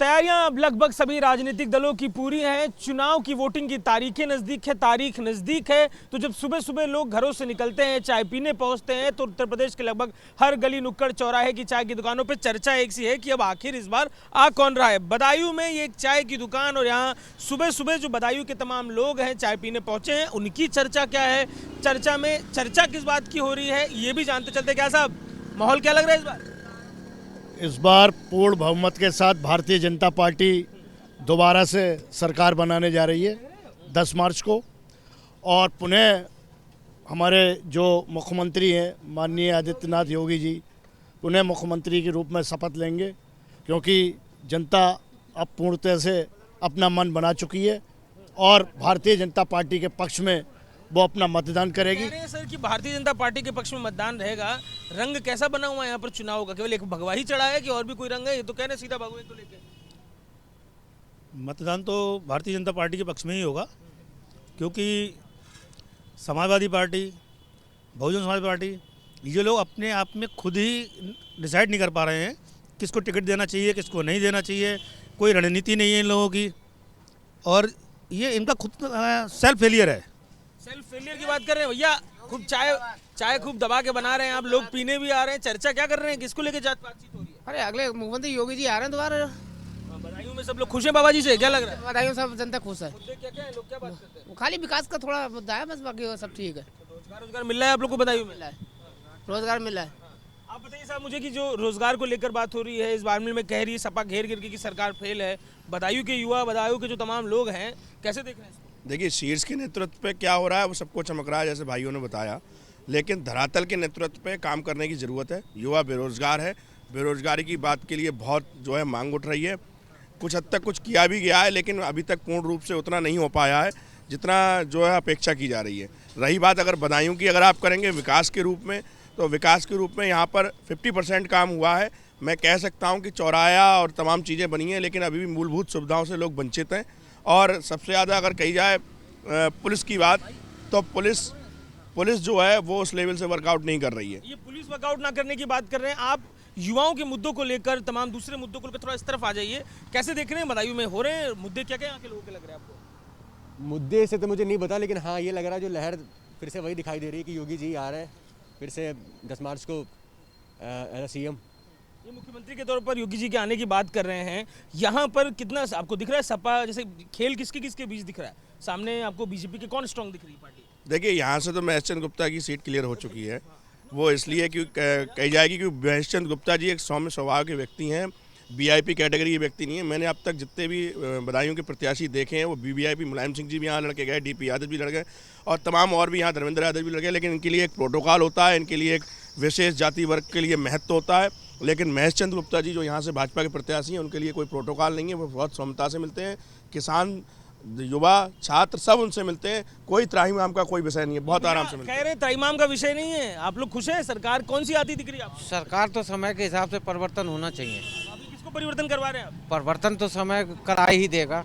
तैयारियां अब लगभग सभी राजनीतिक दलों की पूरी हैं। चुनाव की वोटिंग की तारीखें नज़दीक है, तारीख नज़दीक है। तो जब सुबह सुबह लोग घरों से निकलते हैं, चाय पीने पहुंचते हैं, तो उत्तर प्रदेश के लगभग हर गली नुक्कड़ चौराहे की चाय की दुकानों पर चर्चा एक सी है कि अब आखिर इस बार आ कौन रहा है। बदायूं में ये एक चाय की दुकान और यहाँ सुबह सुबह जो बदायूं के तमाम लोग हैं चाय पीने पहुंचे हैं, उनकी चर्चा क्या है, चर्चा किस बात की हो रही है, ये भी जानते चलते। क्या साहब, माहौल क्या लग रहा है इस बार? इस बार पूर्ण बहुमत के साथ भारतीय जनता पार्टी दोबारा से सरकार बनाने जा रही है 10 मार्च को, और पुनः हमारे जो मुख्यमंत्री हैं माननीय आदित्यनाथ योगी जी पुनः मुख्यमंत्री के रूप में शपथ लेंगे, क्योंकि जनता अब पूर्णतः से अपना मन बना चुकी है और भारतीय जनता पार्टी के पक्ष में वो अपना मतदान करेगी। कह रहे हैं सर कि भारतीय जनता पार्टी के पक्ष में मतदान रहेगा। रंग कैसा बना हुआ है यहाँ पर चुनाव का? केवल एक भगवा ही चढ़ा है कि और भी कोई रंग है? ये तो कह रहे सीधा भगवे को लेके मतदान तो भारतीय जनता पार्टी के पक्ष में ही होगा, क्योंकि समाजवादी पार्टी, बहुजन समाज पार्टी, ये लोग अपने आप में खुद ही डिसाइड नहीं कर पा रहे हैं किसको टिकट देना चाहिए, किसको नहीं देना चाहिए। कोई रणनीति नहीं है इन लोगों की, और ये इनका खुद सेल्फ फेलियर है। सेल्फ फेलियर की बात कर रहे हैं भैया। खूब चाय खूब दबा के बना रहे हैं आप, लोग पीने भी आ रहे हैं, चर्चा क्या कर रहे हैं, किसको लेके बातचीत हो रही है? अरे अगले मुख्यमंत्री योगी जी आ रहे हैं दोबारा। बदायूं में सब लोग खुश हैं बाबा जी से? क्या लग रहा है? बदायूं सब जनता खुश है। क्या है, लोग क्या बात करते हैं? वो खाली विकास का थोड़ा मुद्दा है बस, बाकी वो सब ठीक है। रोजगार मिल रहा है आप लोग को बदायूं में? रोजगार मिल रहा है। आप बताइए साहब मुझे कि जो रोजगार को लेकर बात हो रही है, इस बार में कह रही है सपा घेर गिर की सरकार फेल है। बदायूं के युवा, बदायूं के जो तमाम लोग हैं, कैसे देख रहे हैं इसको? देखिए, शीर्ष के नेतृत्व पे क्या हो रहा है वो सबको चमक रहा है, जैसे भाइयों ने बताया, लेकिन धरातल के नेतृत्व पे काम करने की ज़रूरत है। युवा बेरोजगार है, बेरोजगारी की बात के लिए बहुत जो है मांग उठ रही है। कुछ हद तक कुछ किया भी गया है, लेकिन अभी तक पूर्ण रूप से उतना नहीं हो पाया है जितना जो है अपेक्षा की जा रही है। रही बात अगर बदायूं की, अगर आप करेंगे विकास के रूप में, तो विकास के रूप में यहाँ पर 50% काम हुआ है। मैं कह सकता हूँ कि चौराहा और तमाम चीज़ें बनी हैं, लेकिन अभी भी मूलभूत सुविधाओं से लोग वंचित हैं। और सबसे ज़्यादा अगर कही जाए पुलिस की बात, तो पुलिस जो है वो उस लेवल से वर्कआउट नहीं कर रही है। ये पुलिस वर्कआउट ना करने की बात कर रहे हैं आप, युवाओं के मुद्दों को लेकर, तमाम दूसरे मुद्दों को लेकर थोड़ा इस तरफ आ जाइए। कैसे देख रहे हैं बदायूं में हो रहे हैं मुद्दे? क्या क्या यहाँ के लोगों के लग रहे हैं आपको? मुद्दे से तो मुझे नहीं पता, लेकिन हाँ ये लग रहा है जो लहर फिर से वही दिखाई दे रही है कि योगी जी आ रहे हैं फिर से 10 मार्च को सीएम। ये मुख्यमंत्री के तौर पर योगी जी के आने की बात कर रहे हैं। यहाँ पर कितना आपको दिख रहा है सपा, जैसे खेल किसके किसके बीच दिख रहा है? सामने आपको बीजेपी के कौन स्ट्रॉन्ग दिख रही है पार्टी? देखिए, यहाँ से तो महेश चंद्र गुप्ता की सीट क्लियर हो चुकी है। वो इसलिए कि कही जाएगी कि महेश चंद्र गुप्ता जी एक सौम्य स्वभाव के व्यक्ति हैं, वीआईपी कैटेगरी के व्यक्ति नहीं है। मैंने अब तक जितने भी बदायूं के प्रत्याशी देखे हैं वो वीवीआईपी, मुलायम सिंह जी भी यहाँ लड़के गए, डीपी यादव भी लड़ गए, और तमाम और भी यहाँ धर्मेंद्र यादव भी लड़ गए। लेकिन इनके लिए एक प्रोटोकॉल होता है, इनके लिए एक विशेष जाति वर्ग के लिए महत्व होता है। लेकिन महेश चंद्र गुप्ता जी जो यहाँ से भाजपा के प्रत्याशी हैं, उनके लिए कोई प्रोटोकॉल नहीं है। वो बहुत सौम्यता से मिलते हैं, किसान, युवा, छात्र सब उनसे मिलते हैं। कोई त्राहिमाम का कोई विषय नहीं है, बहुत आराम से मिलते हैं। कह रहे त्राहिमाम का विषय नहीं है। आप लोग खुश हैं? सरकार कौन सी आती दिख रही है आपको? सरकार तो समय के हिसाब से परिवर्तन होना चाहिए। अभी किसको परिवर्तन करवा रहे हैं आप? परिवर्तन तो समय करा ही देगा।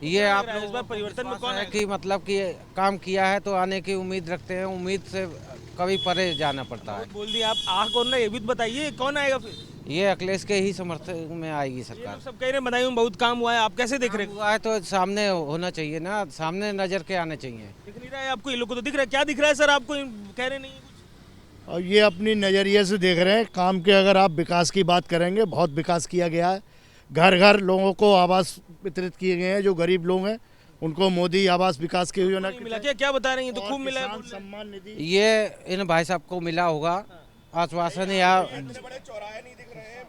ये आप इस बार परिवर्तन में कौन है है कि मतलब कि काम किया है तो आने की उम्मीद रखते हैं, उम्मीद से कभी परे जाना पड़ता है। बोल दिया आप, आह कौन ना, ये भी तो बताइए कौन आएगा फिर? ये अखिलेश के ही समर्थन में आएगी सरकार। सब कह रहे हैं बदायूं में बहुत काम हुआ है, आप कैसे देख रहे हैं? हुआ है तो सामने होना चाहिए ना, सामने नजर के आने चाहिए। दिख नहीं रहा है आपको? ये लोग को तो दिख रहा है। क्या दिख रहा है सर आपको? कह रहे नहीं है कुछ? और ये अपनी नज़रिए से देख रहे हैं काम के। अगर आप विकास की बात करेंगे, बहुत विकास किया गया है। घर घर लोगों को आवास वितरित किए गए हैं। जो गरीब लोग हैं उनको मोदी आवास विकास की योजना मिला क्या बता रहे हैं? तो खूब मिला है। किसान सम्मान निधि ये इन भाई साहब को मिला होगा आश्वासन, या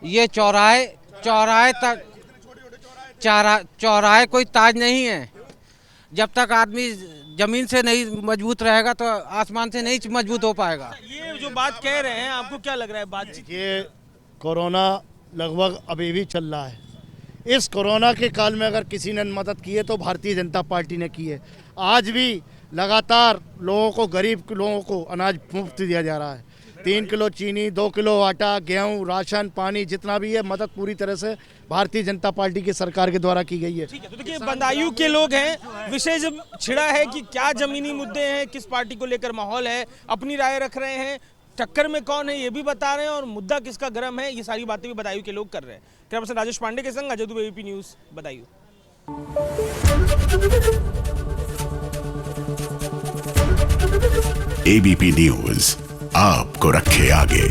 ये चौराहे तक चौराहे कोई ताज नहीं है। जब तक आदमी जमीन से नहीं मजबूत रहेगा तो आसमान से नहीं मजबूत हो पाएगा। ये जो बात कह रहे हैं, आपको क्या लग रहा है बातचीत? ये कोरोना लगभग अभी भी चल रहा है। इस कोरोना के काल में अगर किसी ने मदद की है तो भारतीय जनता पार्टी ने की है। आज भी लगातार लोगों को, गरीब लोगों को अनाज मुफ्त दिया जा रहा है। 3 किलो चीनी, 2 किलो आटा, गेहूं, राशन, पानी, जितना भी है मदद पूरी तरह से भारतीय जनता पार्टी की सरकार के द्वारा की गई है। ठीक है, तो देखिए बदायूं के लोग हैं, विषय जब छिड़ा है कि क्या जमीनी मुद्दे हैं, किस पार्टी को लेकर माहौल है, अपनी राय रख रहे हैं। टक्कर में कौन है ये भी बता रहे हैं, और मुद्दा किसका गर्म है ये सारी बातें भी बदायूं के लोग कर रहे हैं। कैमरा पर्सन राजेश पांडे के संग Ajay Dubey, ABP news, Badaun. ABP news आपको रखे आगे।